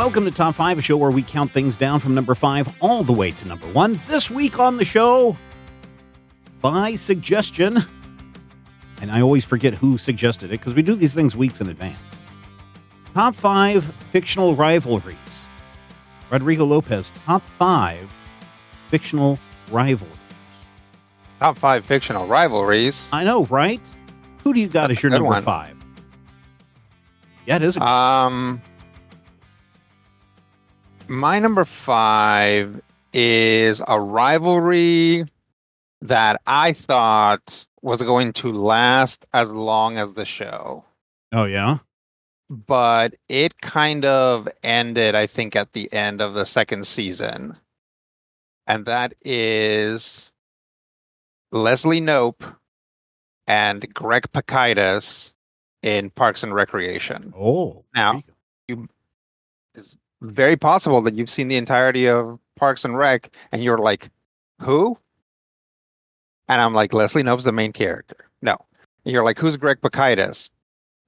Welcome to Top 5, a show where we count things down from number 5 all the way to number 1. This week on the show, by suggestion, and I always forget who suggested it because we do these things weeks in advance. Top 5 fictional rivalries. Rodrigo Lopez, top 5 fictional rivalries. Top 5 fictional rivalries. I know, right? Who do you got as your number 5? Yeah, it is. My number 5 is a rivalry that I thought was going to last as long as the show. Oh, yeah? But it kind of ended, I think, at the end of the second season. And that is Leslie Knope and Greg Pakaitis in Parks and Recreation. Oh. Now, it's very possible that you've seen the entirety of Parks and Rec, and you're like, who? And I'm like, Leslie Knope's the main character. No. And you're like, who's Greg Pakaitis?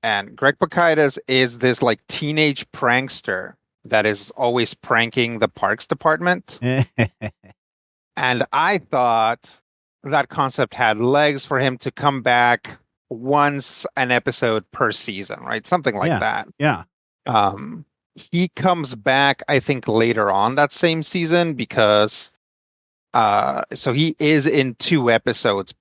And Greg Pakaitis is this like teenage prankster that is always pranking the parks department. And I thought that concept had legs for him to come back once an episode per season, right? Something like that. Yeah. He comes back, I think, later on that same season because so he is in 2 episodes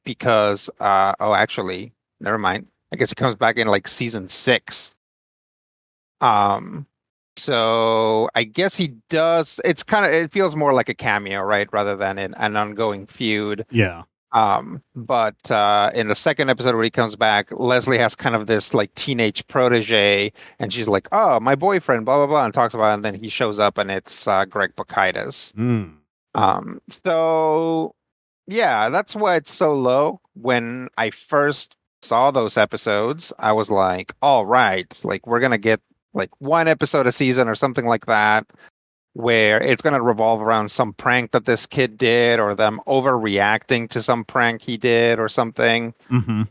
because actually, never mind. I guess he comes back in like season 6. So I guess he does. It feels more like a cameo, right, rather than an ongoing feud. Yeah. But in the second episode where he comes back, Leslie has kind of this like teenage protege, and she's like, "Oh, my boyfriend," blah blah blah, and talks about it, and then he shows up, and it's Greg Pakaitis. So yeah, that's why it's so low. When I first saw those episodes, I was like, "All right, like we're gonna get like 1 episode a season or something like that." Where it's going to revolve around some prank that this kid did or them overreacting to some prank he did or something. Mm-hmm.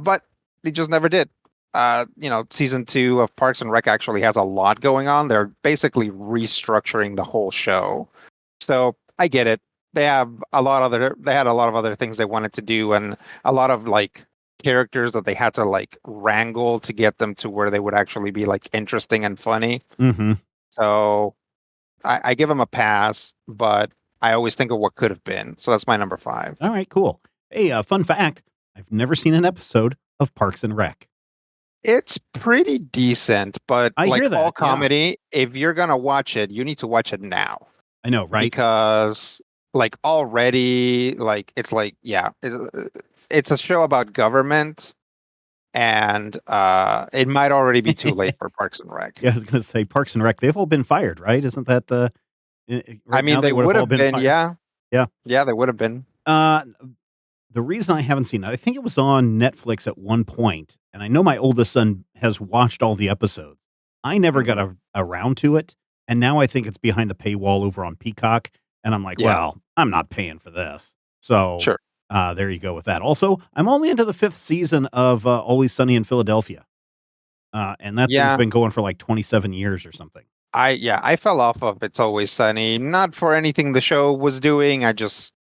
But they just never did. Season 2 of Parks and Rec actually has a lot going on. They're basically restructuring the whole show. So I get it. They had a lot of other things they wanted to do and a lot of like characters that they had to like wrangle to get them to where they would actually be like interesting and funny. Mm-hmm. So I give him a pass, but I always think of what could have been. So that's my number 5. All right, cool. Hey, fun fact. I've never seen an episode of Parks and Rec. It's pretty decent, but I like hear that, all comedy, if you're going to watch it, you need to watch it now. I know, right? Because like already, like it's like, yeah, it's a show about government. And it might already be too late for Parks and Rec. Yeah, I was going to say Parks and Rec. They've all been fired, right? Isn't that the? I mean, they would have been. Yeah, yeah, they would have been. The reason I haven't seen it, I think it was on Netflix at one point, and I know my oldest son has watched all the episodes. I never got around to it, and now I think it's behind the paywall over on Peacock, and I'm like, well, I'm not paying for this, so sure. There you go with that. Also, I'm only into the 5th season of Always Sunny in Philadelphia. And that thing's been going for like 27 years or something. I fell off of It's Always Sunny, not for anything the show was doing. I just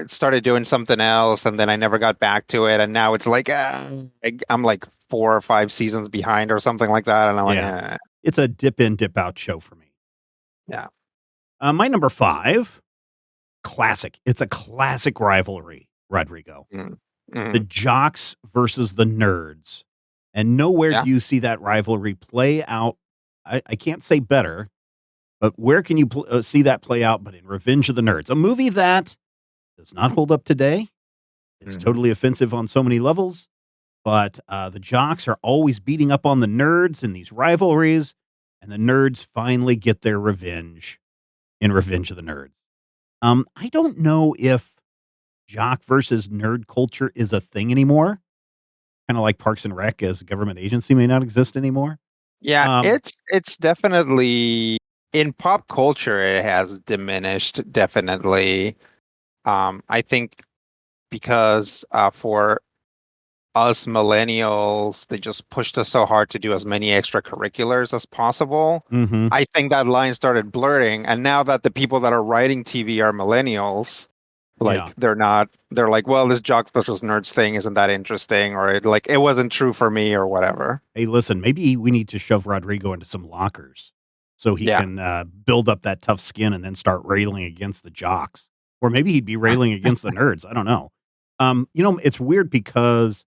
started doing something else, and then I never got back to it. And now it's like, I'm like 4 or 5 seasons behind or something like that. And I'm like, It's a dip in, dip out show for me. Yeah. My number 5. Classic. It's a classic rivalry, Rodrigo. Mm-hmm. The jocks versus the nerds. And nowhere do you see that rivalry play out. I can't say better, but where can you see that play out but in Revenge of the Nerds? A movie that does not hold up today. It's totally offensive on so many levels. But the jocks are always beating up on the nerds in these rivalries. And the nerds finally get their revenge in Revenge of the Nerds. I don't know if jock versus nerd culture is a thing anymore. Kind of like Parks and Rec as a government agency may not exist anymore. Yeah, it's definitely in pop culture. It has diminished definitely. I think because for us millennials, they just pushed us so hard to do as many extracurriculars as possible. Mm-hmm. I think that line started blurring, and now that the people that are writing TV are millennials, Yeah. like they're like, well, this jock versus nerds thing isn't that interesting, or it wasn't true for me or whatever. Hey, listen, maybe we need to shove Rodrigo into some lockers so he Yeah. can build up that tough skin and then start railing against the jocks. Or maybe he'd be railing against the nerds. I don't know. It's weird because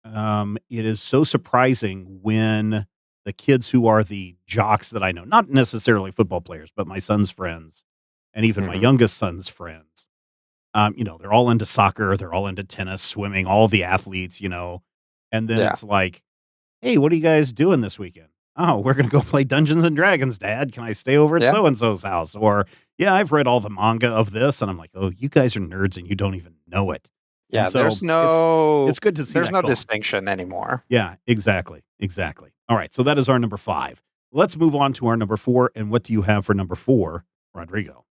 it is so surprising when the kids who are the jocks that I know, not necessarily football players, but my son's friends and even my Hmm. youngest son's friends, they're all into soccer, they're all into tennis, swimming, all the athletes, and then Yeah. it's like, "Hey, what are you guys doing this weekend?" "Oh, we're gonna go play Dungeons& and Dragons, Dad. Can I stay over at Yeah. so and so's house?" Or, "Yeah, I've read all the manga of this." And I'm like, "Oh, you guys are nerds and you don't even know it." And Yeah. so it's good to see There's that no gone. distinction anymore. Yeah, exactly, exactly. All right, so that is our number 5. Let's move on to our number 4, and what do you have for number 4, Rodrigo?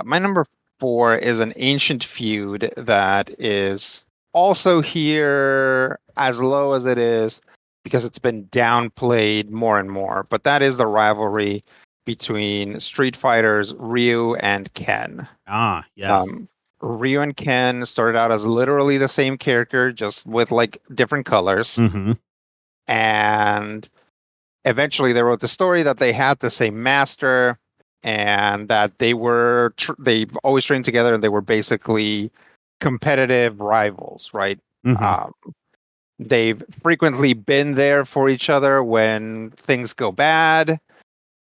My number four is an ancient feud that is also here as low as it is because it's been downplayed more and more. But that is the rivalry between Street Fighters Ryu and Ken. Ah, yes. Um, Ryu and Ken started out as literally the same character, just with like different colors. Mhm, And eventually they wrote the story that they had the same master and that they always trained together and they were basically competitive rivals, right? mhm. um, they've frequently been there for each other when things go bad.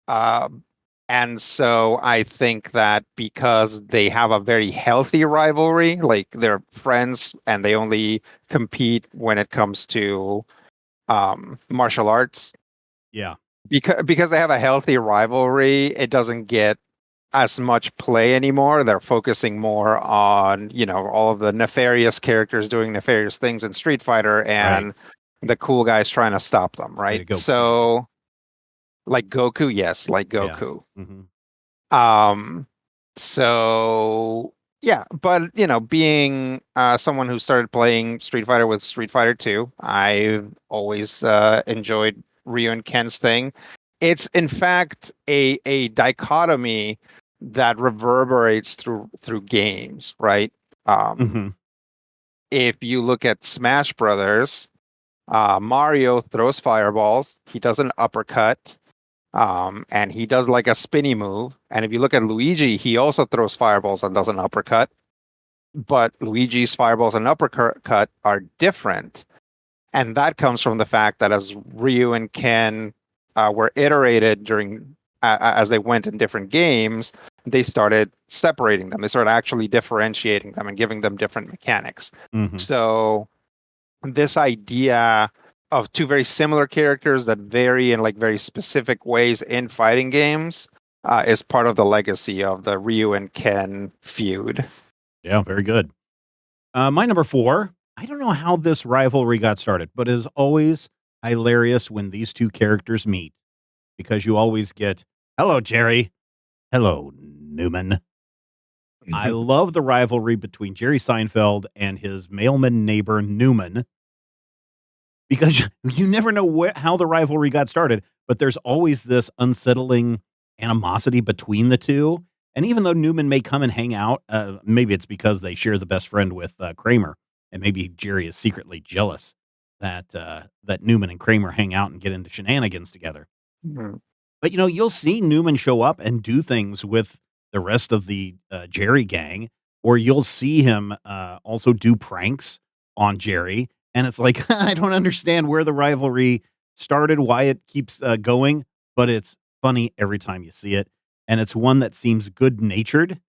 um, and so I think that because they have a very healthy rivalry, like they're friends and they only compete when it comes to martial arts, Yeah, because they have a healthy rivalry, it doesn't get as much play anymore. They're focusing more on, all of the nefarious characters doing nefarious things in Street Fighter right. and the cool guys trying to stop them, Way right? to go, kid. So, like Goku, yes, like Yeah. Goku. Mhm. Um, so yeah, but being someone who started playing Street Fighter with Street Fighter 2, I've always enjoyed Ryu and Ken's thing. It's in fact a dichotomy that reverberates through games, right? Um, Mhm. if you look at Smash Brothers, Mario throws fireballs. He does an uppercut. And he does like a spinny move. And if you look at Luigi, he also throws fireballs and does an uppercut. But Luigi's fireballs and uppercut are different. And that comes from the fact that as Ryu and Ken were iterated as they went in different games, they started separating them. They started actually differentiating them and giving them different mechanics. Mhm. So this idea of two very similar characters that vary in like very specific ways in fighting games is part of the legacy of the Ryu and Ken feud. Yeah, very good. My number 4, I don't know how this rivalry got started, but it is always hilarious when these 2 characters meet because you always get, "Hello, Jerry. Hello, Newman." I love the rivalry between Jerry Seinfeld and his mailman neighbor, Newman, because you never know how the rivalry got started, but there's always this unsettling animosity between the 2, and even though Newman may come and hang out, maybe it's because they share the best friend with, Kramer, and maybe Jerry is secretly jealous that Newman and Kramer hang out and get into shenanigans together. Mhm. But, you'll see Newman show up and do things with the rest of the, Jerry gang, or you'll see him, also do pranks on Jerry, and it's like, I don't understand where the rivalry started, why it keeps, going, but it's funny every time you see it, and it's one that seems good-natured,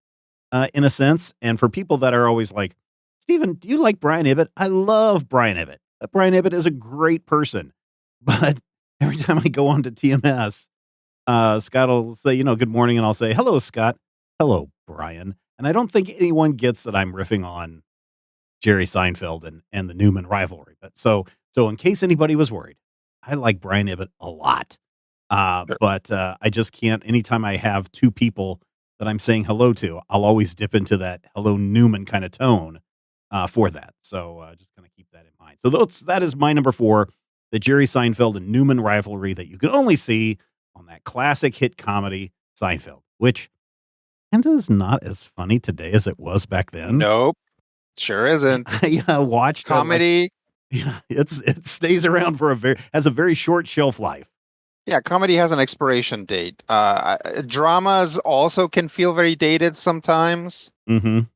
in a sense, and for people that are always like, "Steven, do you like Brian Ibbett?" I love Brian Ibbett. Brian Ibbett is a great person, but every time I go on to TMS, Scott will say, "Good morning," and I'll say, "Hello, Scott." "Hello, Brian." And I don't think anyone gets that I'm riffing on Jerry Seinfeld and the Newman rivalry. But so in case anybody was worried, I like Brian Ibbett a lot. But I just can't. Anytime I have 2 people that I'm saying hello to, I'll always dip into that "Hello, Newman" kind of tone for that. So just kind of keep that in mind. fine. So that is my number 4, the Jerry Seinfeld and Newman rivalry that you can only see on that classic hit comedy Seinfeld, which kinda is not as funny today as it was back then. Nope, sure isn't. I watched it like Comedy, yeah, it stays around for has a very short shelf life. yeah, comedy has an expiration date. Dramas also can feel very dated sometimes. Mhm.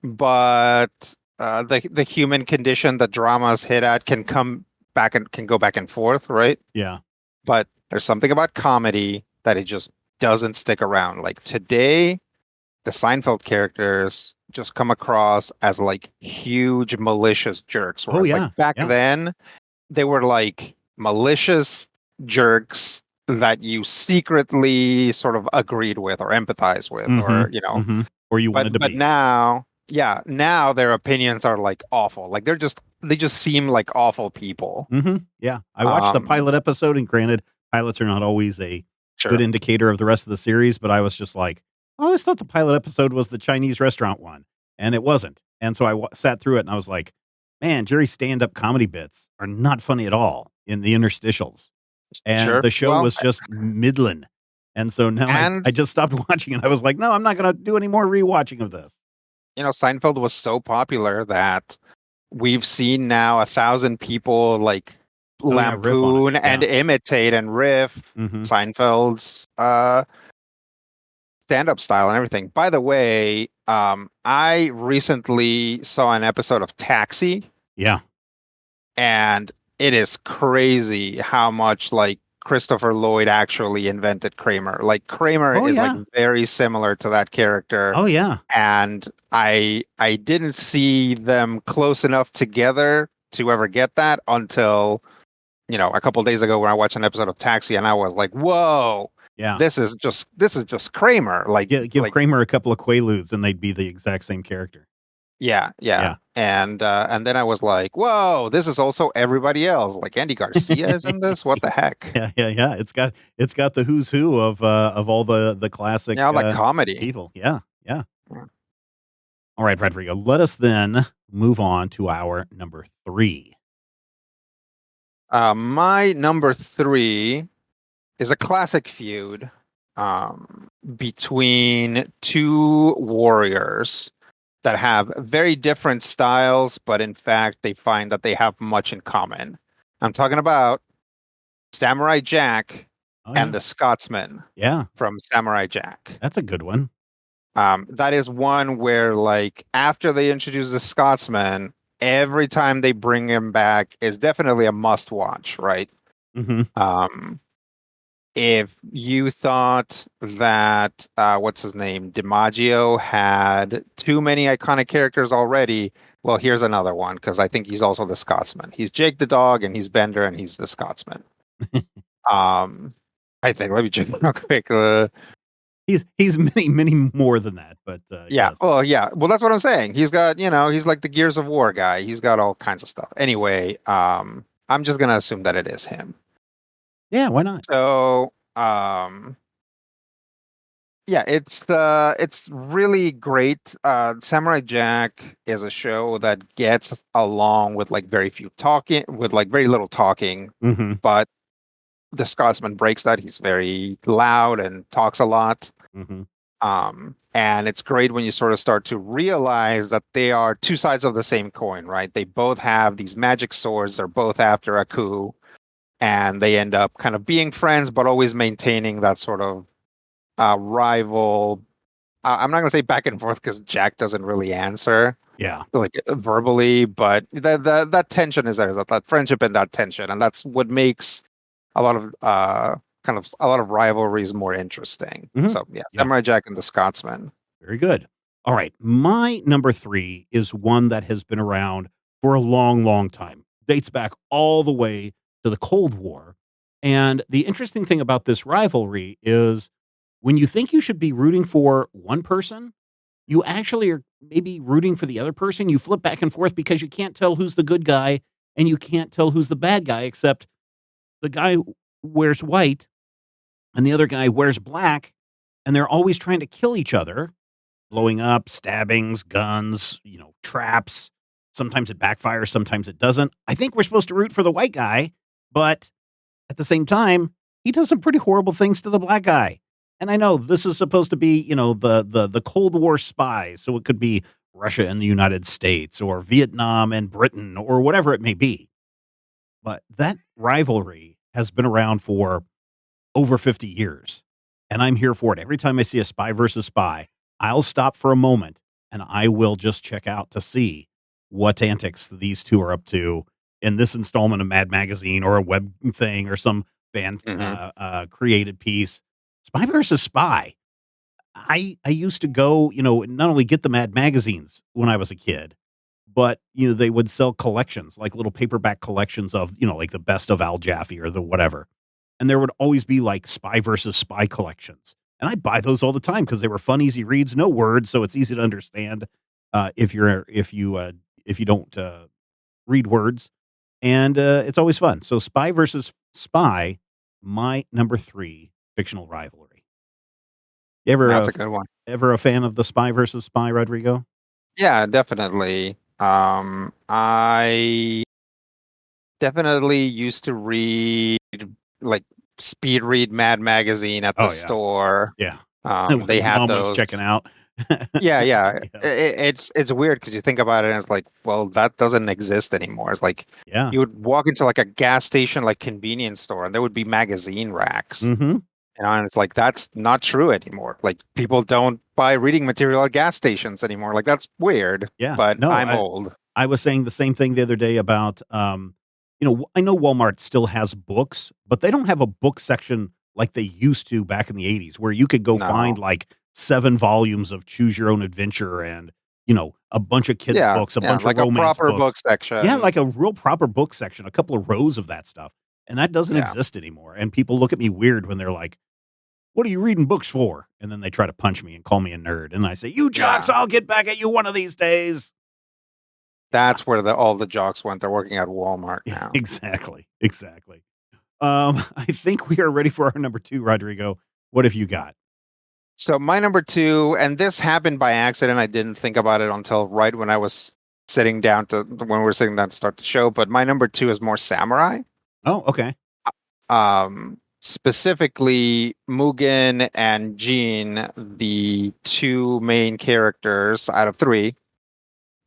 But the human condition that dramas hit at can come back and can go back and forth, right? Yeah. But there's something about comedy that it just doesn't stick around. Like today, the Seinfeld characters just come across as like huge malicious jerks. Oh, Whereas like yeah. back Yeah. then, they were like malicious jerks that you secretly sort of agreed with or empathized with, or Mhm. Mhm. Or you wanted to but be. now, yeah, now their opinions are like awful. Like they just seem like awful people. Mhm. Yeah. I watched the Um, pilot episode, and granted, pilots are not always a good sure, indicator of the rest of the series, but I was just like, "I always thought the pilot episode was the Chinese restaurant one," and it wasn't. And so sat through it, and I was like, "Man, Jerry's stand-up comedy bits are not funny at all in the interstitials." And sure. the show Well, was just middling. And so now I and just stopped watching it. I was like, "No, I'm not gonna do any more rewatching of this." Seinfeld was so popular that we've seen now 1,000 people like Oh, yeah, riff on it. lampoon and Yeah. imitate and riff Mhm. Seinfeld's stand-up style and everything. By the way, I recently saw an episode of Taxi. Yeah. And it is crazy how much like Christopher Lloyd actually invented Kramer. Like Kramer Oh, is like yeah. very similar to that character, Oh, yeah. and I didn't see them close enough together to ever get that until a couple days ago when I watched an episode of Taxi, and I was like, whoa. Yeah. This is just Kramer. Like Give like Kramer a couple of Quaaludes, and they'd be the exact same character. yeah, yeah. Yeah. And then I was like, whoa, this is also everybody else. Like Andy Garcia is in this? What the heck? Yeah, yeah, yeah. It's got the who's who of all the classic, Yeah, like comedy. people. Yeah, yeah. Yeah. All right, Rodrigo, let us then move on to our number 3. My number three is a classic feud between two warriors that have very different styles, but in fact, they find that they have much in common. I'm talking about Samurai Jack Oh, and yeah. the Scotsman Yeah, from Samurai Jack. that's a good one. That is one where, like, after they introduce the Scotsman, every time they bring him back is definitely a must watch, right? Mhm. Um, if you thought that what's his name, DiMaggio had too many iconic characters already, well, here's another one because I think he's also the Scotsman. He's Jake the dog, and he's Bender, and he's the Scotsman. Um, I think. Let me check real quick. He's many more than that, but, Yeah. yes. Oh, yeah. Well, that's what I'm saying. He's got, he's like the Gears of War guy. He's got all kinds of stuff. Anyway, I'm just gonna assume that it is him. Yeah, why not? So, yeah, it's really great. Samurai Jack is a show that gets along with like very few talking, with like very little talking, Mhm, but the Scotsman breaks that. He's very loud and talks a lot. mhm. And it's great when you sort of start to realize that they are two sides of the same coin, right? They both have these magic swords. They're both after a coup, and they end up kind of being friends, but always maintaining that sort of rival. I'm not going to say back and forth because Jack doesn't really answer Yeah. like verbally, but that tension is there, that friendship and that tension, and that's what makes a lot of a lot of rivalries more interesting. Mhm. So yeah, Yeah. Samurai Jack and the Scotsman. Very good. All right. My number 3 is one that has been around for a long, long time. Dates back all the way to the Cold War. And the interesting thing about this rivalry is when you think you should be rooting for one person, you actually are maybe rooting for the other person. You flip back and forth because you can't tell who's the good guy and you can't tell who's the bad guy, except the guy wears white and the other guy wears black. And they're always trying to kill each other, blowing up, stabbings, guns, traps. Sometimes it backfires, sometimes it doesn't. I think we're supposed to root for the white guy, but at the same time, he does some pretty horrible things to the black guy. And I know this is supposed to be, the Cold War spy, so it could be Russia and the United States or Vietnam and Britain or whatever it may be. But that rivalry has been around for over 50 years, and I'm here for it. Every time I see a spy versus spy, I'll stop for a moment and I will just check out to see what antics these two are up to in this installment of Mad Magazine or a web thing or some fan Hmm. created piece. Spy versus spy. I used to go, not only get the Mad magazines when I was a kid, but they would sell collections, like little paperback collections of, like the best of Al Jaffe or the whatever. And there would always be like spy versus spy collections. And I'd buy those all the time because they were fun, easy reads, no words, so it's easy to understand if you don't read words, and it's always fun. So spy versus spy, my number three fictional rivalry. You That's a good one. ever a fan of the spy versus spy, Rodrigo? Yeah, definitely. I definitely used to read like speed read Mad Magazine at the Oh yeah, store. yeah. When They had mom was those. checking out. Yeah, yeah. Yes. It's weird because you think about it and it's like, well, that doesn't exist anymore. It's like Yeah. you would walk into like a gas station, like convenience store, and there would be magazine racks. Mhm. And it's like that's not true anymore. Like people don't buy reading material at gas stations anymore. Like that's weird, Yeah. but No, I'm I old. I was saying the same thing the other day about, I know Walmart still has books, but they don't have a book section like they used to back in the '80s, where you could go find No. like 7 volumes of Choose Your Own Adventure and, a bunch of kids' Yeah, books, a yeah, bunch of like a romance proper book books. Yeah, section. like a real proper book section, a couple of rows of that stuff. And that doesn't Yeah, exist anymore. And people look at me weird when they're like, "What are you reading books for?" And then they try to punch me and call me a nerd. And I say, "You jocks, yeah. I'll get back at you one of these days." That's where all the jocks went. They're working at Walmart now. Exactly. Exactly. I think we are ready for our number 2, Rodrigo. What have you got? So my number two, and this happened by accident. I didn't think about it until right when I was sitting down to when we were sitting down to start the show. But my number two is more samurai. Oh, okay. Specifically Mugen and Jin, the two main characters out of three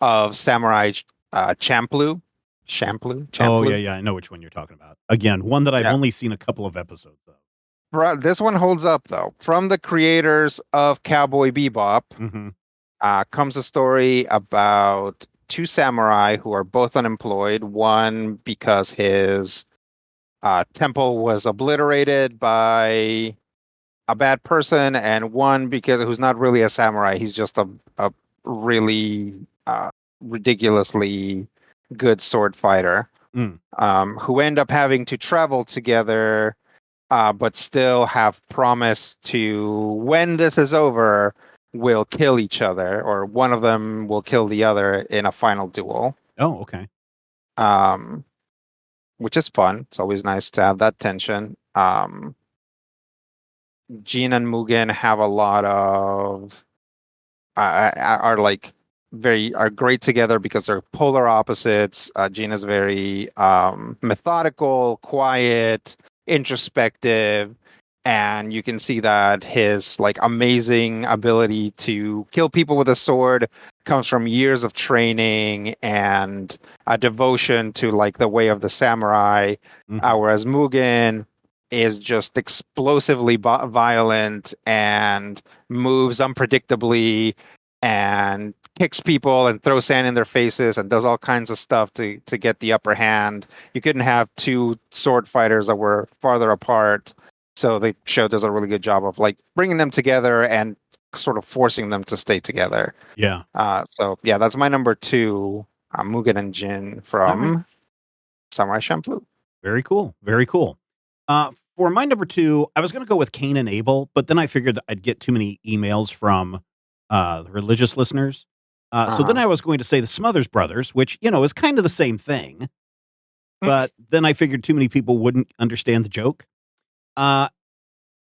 of Samurai Champloo. Oh, yeah, Champloo. yeah. I know which one you're talking about. Again, one that I've Yeah. only seen a couple of episodes of. This one holds up though. From the creators of Cowboy Bebop, Hmm. comes a story about two samurai who are both unemployed. One because his temple was obliterated by a bad person, and one because who's not really a samurai. He's just a really ridiculously good sword fighter. Mm. Who end up having to travel together, but still have promised to, when this is over, will kill each other, or one of them will kill the other in a final duel. Oh, okay. Um, which is fun. It's always nice to have that tension. Jin and Mugen have a lot of are like very are great together because they're polar opposites. Jin is very methodical, quiet, introspective, and you can see that his like amazing ability to kill people with a sword comes from years of training and a devotion to like the way of the samurai. Hmm. Whereas Mugen is just explosively violent and moves unpredictably and kicks people and throws sand in their faces and does all kinds of stuff to get the upper hand. You couldn't have two sword fighters that were farther apart. So the show does a really good job of like bringing them together and sort of forcing them to stay together. Yeah. So yeah, that's my number two, Mugen and Jin All right. from Samurai Champloo. Very cool. Very cool. For my number 2, I was going to go with Cain and Abel, but then I figured I'd get too many emails from the religious listeners. So then Uh-huh. I was going to say the Smothers Brothers, which, is kind of the same thing. But then I figured too many people wouldn't understand the joke. Uh,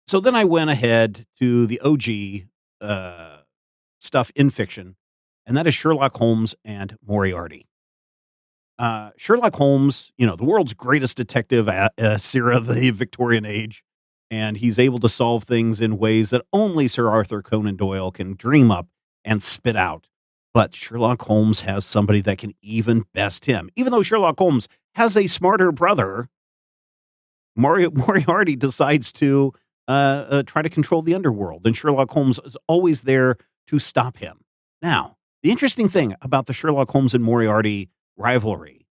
so then I went ahead to the OG uh, stuff in fiction, and that is Sherlock Holmes and Moriarty. Sherlock Holmes, the world's greatest detective at Sierra, the Victorian age, and he's able to solve things in ways that only Sir Arthur Conan Doyle can dream up and spit out. But Sherlock Holmes has somebody that can even best him. Even though Sherlock Holmes has a smarter brother, Moriarty decides to try to control the underworld, and Sherlock Holmes is always there to stop him. Now, the interesting thing about the Sherlock Holmes and Moriarty rivalry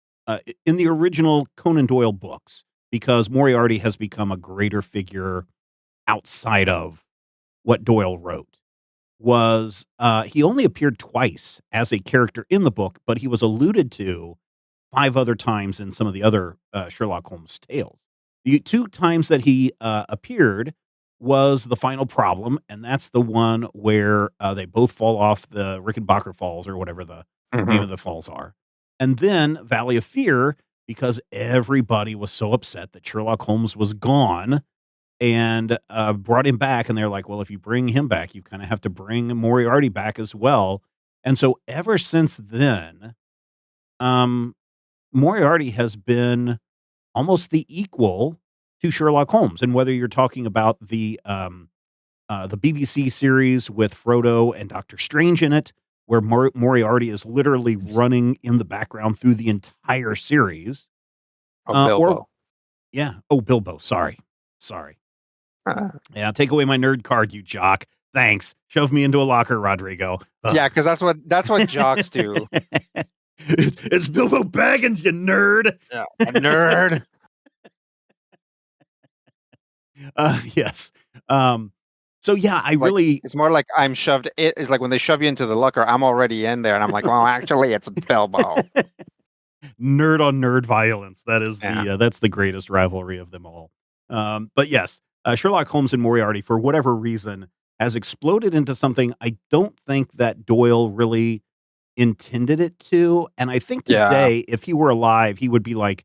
in the original Conan Doyle books, because Moriarty has become a greater figure outside of what Doyle wrote, was he only appeared twice as a character in the book, but he was alluded to 5 other times in some of the other Sherlock Holmes tales. The 2 times that he appeared was The Final Problem, and that's the one where they both fall off the Rickenbacker Falls or whatever the name of the falls are. And then Valley of Fear, because everybody was so upset that Sherlock Holmes was gone and brought him back. And they're like, well, if you bring him back, you kind of have to bring Moriarty back as well. And so ever since then, Moriarty has been almost the equal to Sherlock Holmes. And whether you're talking about the BBC series with Frodo and Doctor Strange in it, where Moriarty is literally running in the background through the entire series. Bilbo. Bilbo. Sorry. Yeah, take away my nerd card, you jock. Thanks. Shove me into a locker, Rodrigo. Ugh. Yeah, because that's what jocks do. It's Bilbo Baggins, you nerd. Yeah, a nerd. Yes. So yeah, it's more like I'm shoved. It's like when they shove you into the locker, I'm already in there, and I'm like, well, actually, it's Bilbo. Nerd on nerd violence. That is that's the greatest rivalry of them all. But yes, Sherlock Holmes and Moriarty, for whatever reason, has exploded into something I don't think that Doyle really intended it to. And I think today, if he were alive, he would be like,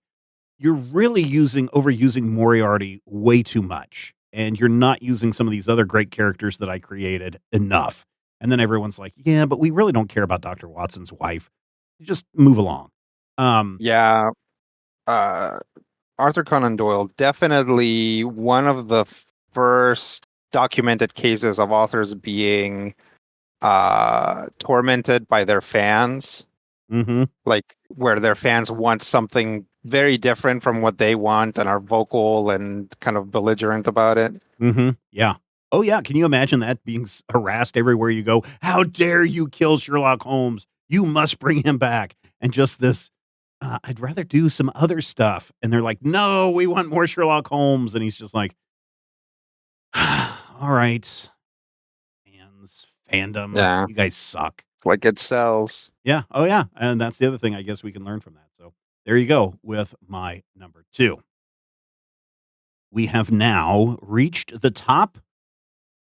you're really overusing Moriarty way too much. And you're not using some of these other great characters that I created enough. And then everyone's like, yeah, but we really don't care about Dr. Watson's wife. Just move along. Arthur Conan Doyle, definitely one of the first documented cases of authors being tormented by their fans. Mm-hmm. Like where their fans want something very different from what they want and are vocal and kind of belligerent about it. Mm-hmm. Yeah. Oh, yeah. Can you imagine that being harassed everywhere you go? How dare you kill Sherlock Holmes? You must bring him back. And just this, I'd rather do some other stuff. And they're like, no, we want more Sherlock Holmes. And he's just like, all right. Fandom. Yeah. You guys suck. Like it sells. Yeah. Oh, yeah. And that's the other thing I guess we can learn from that. So there you go with my number 2. We have now reached the top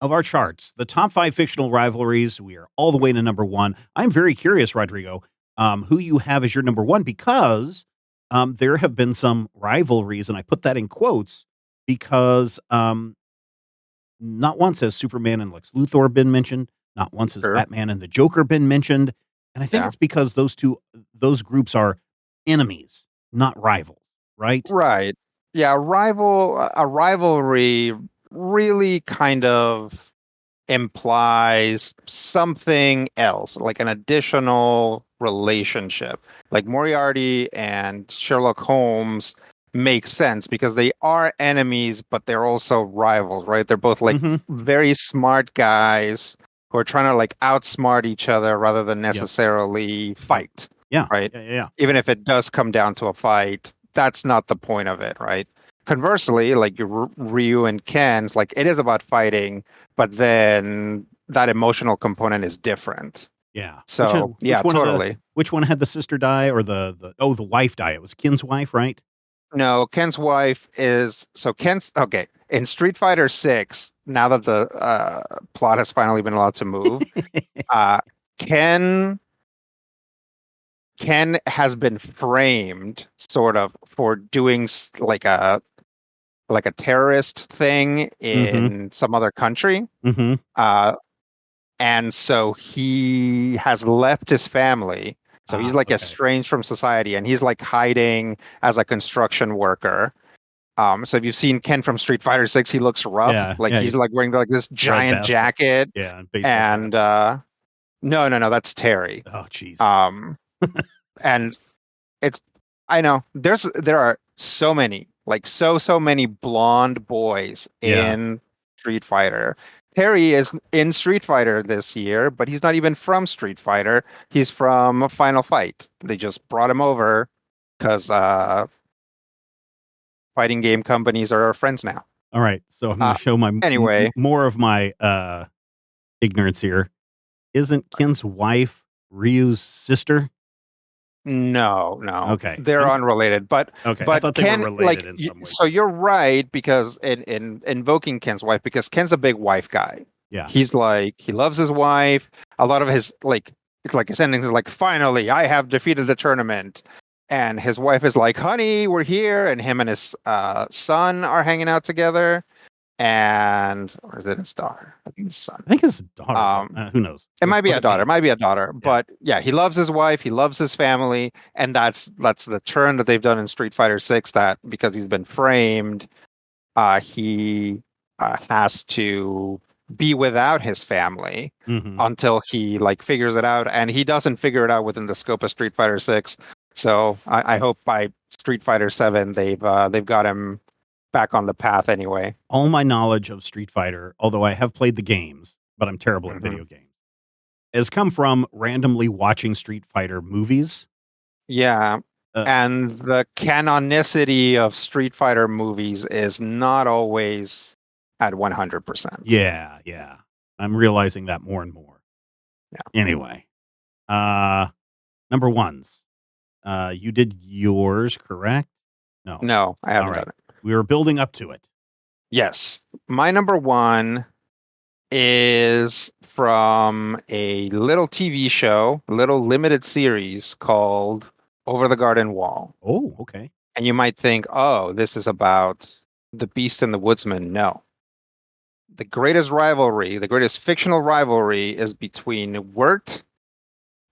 of our charts, the top 5 fictional rivalries. We are all the way to number 1. I'm very curious, Rodrigo, who you have as your number 1, because there have been some rivalries, and I put that in quotes because not once has Superman and Lex Luthor been mentioned. Not once has Batman and the Joker been mentioned. And I think it's because those groups are enemies, not rivals, right? Right. Yeah, a rivalry really kind of implies something else, like an additional relationship. Like Moriarty and Sherlock Holmes make sense because they are enemies, but they're also rivals, right? They're both like very smart guys who are trying to like outsmart each other rather than necessarily fight. Yeah. Right. Yeah. Even if it does come down to a fight, that's not the point of it, right? Conversely, like your Ryu and Ken's, like it is about fighting, but then that emotional component is different. Yeah. So totally. Which one had the sister die or the wife die? It was Ken's wife, right? No, Ken's wife is Ken's okay. In Street Fighter 6, now that the plot has finally been allowed to move, Ken has been framed sort of for doing like a terrorist thing in some other country. Mm-hmm. And so he has left his family. So he's like Okay. estranged from society, and he's like hiding as a construction worker. So if you've seen Ken from Street Fighter 6, he looks rough. Yeah, Like yeah, he's he's like wearing like this red giant vest. jacket, Yeah, and baseball cap. and no, that's Terry. Oh, Jesus. Um, and it's I know there are so many like so many blonde boys Yeah. in Street Fighter. Terry is in Street Fighter this year, but he's not even from Street Fighter. He's from Final Fight. They just brought him over because fighting game companies are our friends now. All right. So I'm going Uh, to show my anyway, more of my ignorance here. Isn't Ken's wife Ryu's sister? no, Okay. they're unrelated. But Okay. I but thought they were Ken, related in some way. so you're right because in invoking Ken's wife, because Ken's a big wife guy. Yeah. He's like he loves his wife. A lot of his like it's like his endings is like finally I have defeated the tournament, and his wife is like honey we're here, and him and his son are hanging out together, or is it his daughter? I think his son. I think it's daughter, but Um, who knows? it might be Let a it daughter. It be. might be a daughter. Yeah. But yeah, he loves his wife. He loves his family, and that's the turn that they've done in Street Fighter 6. That because he's been framed, he has to be without his family Mm-hmm. until he like figures it out, and he doesn't figure it out within the scope of Street Fighter 6. So I hope by Street Fighter 7 they've got him back on the path anyway. All my knowledge of Street Fighter, although I have played the games, but I'm terrible at Mm-hmm. video games, has come from randomly watching Street Fighter movies. Yeah. Uh, And the canonicity of Street Fighter movies is not always at 100%. yeah. I'm realizing that more and more. Yeah. Anyway, number ones. You did yours, correct? No. No, I haven't All right. done it. We were building up to it. Yes. My number one is from a little TV show, a little limited series called Over the Garden Wall. Oh, okay. And you might think, oh, this is about the Beast and the Woodsman. No. The greatest rivalry, the greatest fictional rivalry is between Wirt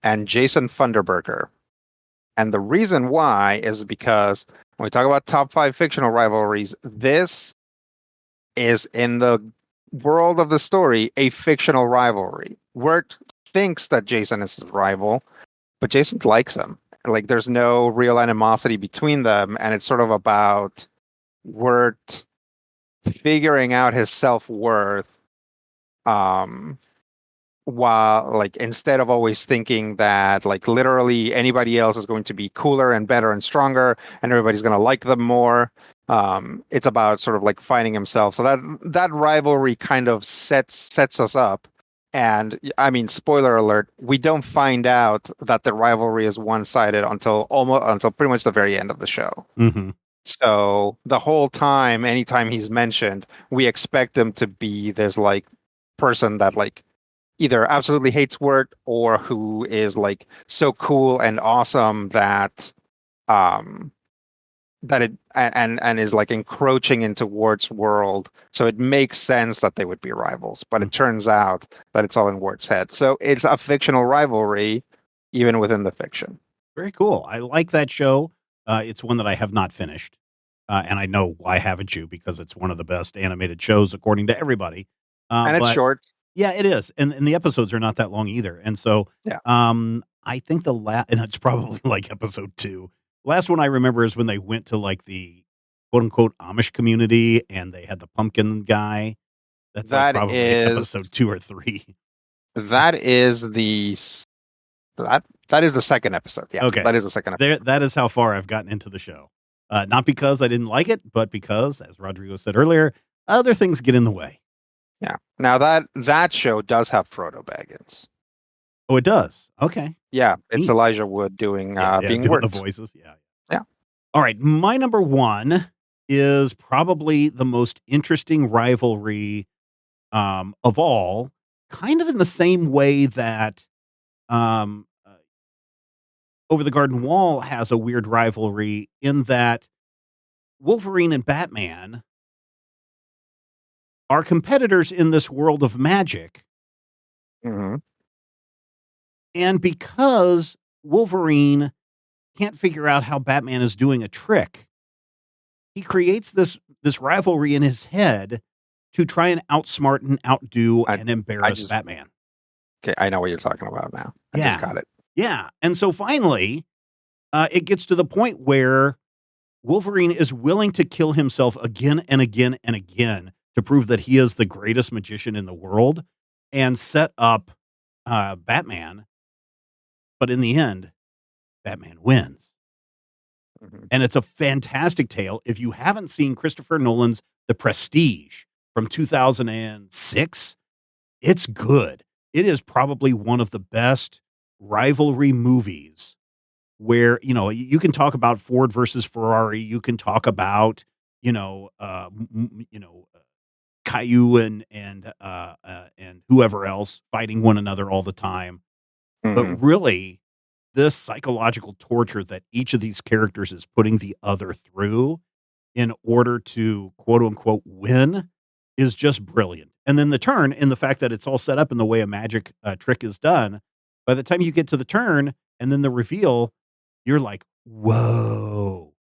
and Jason Funderburker. And the reason why is because when we talk about top 5 fictional rivalries, this is in the world of the story a fictional rivalry. Wirt thinks that Jason is his rival, but Jason likes him. Like there's no real animosity between them, and it's sort of about Wirt figuring out his self-worth while like instead of always thinking that like literally anybody else is going to be cooler and better and stronger and everybody's going to like them more. It's about sort of like finding himself. So that rivalry kind of sets us up. And I mean, spoiler alert, we don't find out that the rivalry is one-sided until pretty much the very end of the show. Mm-hmm. So the whole time, anytime he's mentioned, we expect him to be this like person that like either absolutely hates Wirt or who is like so cool and awesome that that it and is like encroaching into Wirt's world. So it makes sense that they would be rivals, but it turns out that it's all in Wirt's head. So it's a fictional rivalry, even within the fiction. Very cool. I like that show. It's one that I have not finished. And I know why haven't you? Because it's one of the best animated shows according to everybody. And it's But short. yeah, it is. And the episodes are not that long either. And so Yeah. I think the last, and it's probably like episode 2. Last one I remember is when they went to like the quote unquote Amish community and they had the pumpkin guy. That's like That probably is episode 2 or 3. that is that is the second episode. Yeah. Okay. That is the second episode. That is how far I've gotten into the show. Not because I didn't like it, but because, as Rodrigo said earlier, other things get in the way. Yeah. Now that show does have Frodo Baggins. Oh, it does. Okay. Yeah, it's Neat. Elijah Wood doing being doing Wirt. the voices. Yeah. Yeah. All right. My number one is probably the most interesting rivalry of all, kind of in the same way that Over the Garden Wall has a weird rivalry in that Wolverine and Batman are competitors in this world of magic. Mm-hmm. And because Wolverine can't figure out how Batman is doing a trick. He creates this rivalry in his head to try and outsmart and outdo and embarrass Batman. Okay, I know what you're talking about now. I just got it. Yeah. And so finally, it gets to the point where Wolverine is willing to kill himself again and again and again to prove that he is the greatest magician in the world and set up Batman. But in the end, Batman wins. Mm-hmm. And it's a fantastic tale. If you haven't seen Christopher Nolan's The Prestige from 2006, it's good. It is probably one of the best rivalry movies where, you can talk about Ford versus Ferrari. You can talk about, Caillou and whoever else fighting one another all the time. Mm-hmm. But really, this psychological torture that each of these characters is putting the other through in order to quote unquote win is just brilliant. And then the turn in the fact that it's all set up in the way a magic trick is done. By the time you get to the turn and then the reveal, you're like, whoa.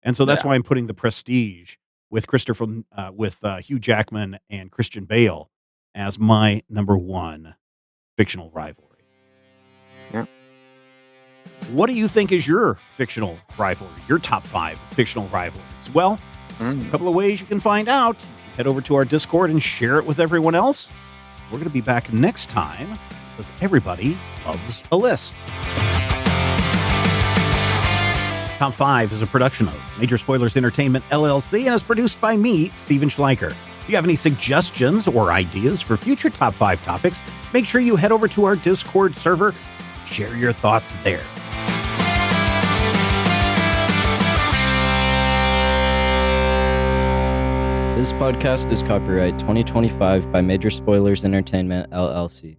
And so that's why I'm putting The Prestige with Hugh Jackman and Christian Bale as my number one fictional rivalry. Yeah. What do you think is your fictional rivalry, your top 5 fictional rivalries? Well, a couple of ways you can find out. Head over to our Discord and share it with everyone else. We're going to be back next time because everybody loves a list. Top 5 is a production of Major Spoilers Entertainment, LLC, and is produced by me, Steven Schleicher. If you have any suggestions or ideas for future Top 5 topics, make sure you head over to our Discord server. Share your thoughts there. This podcast is copyright 2025 by Major Spoilers Entertainment, LLC.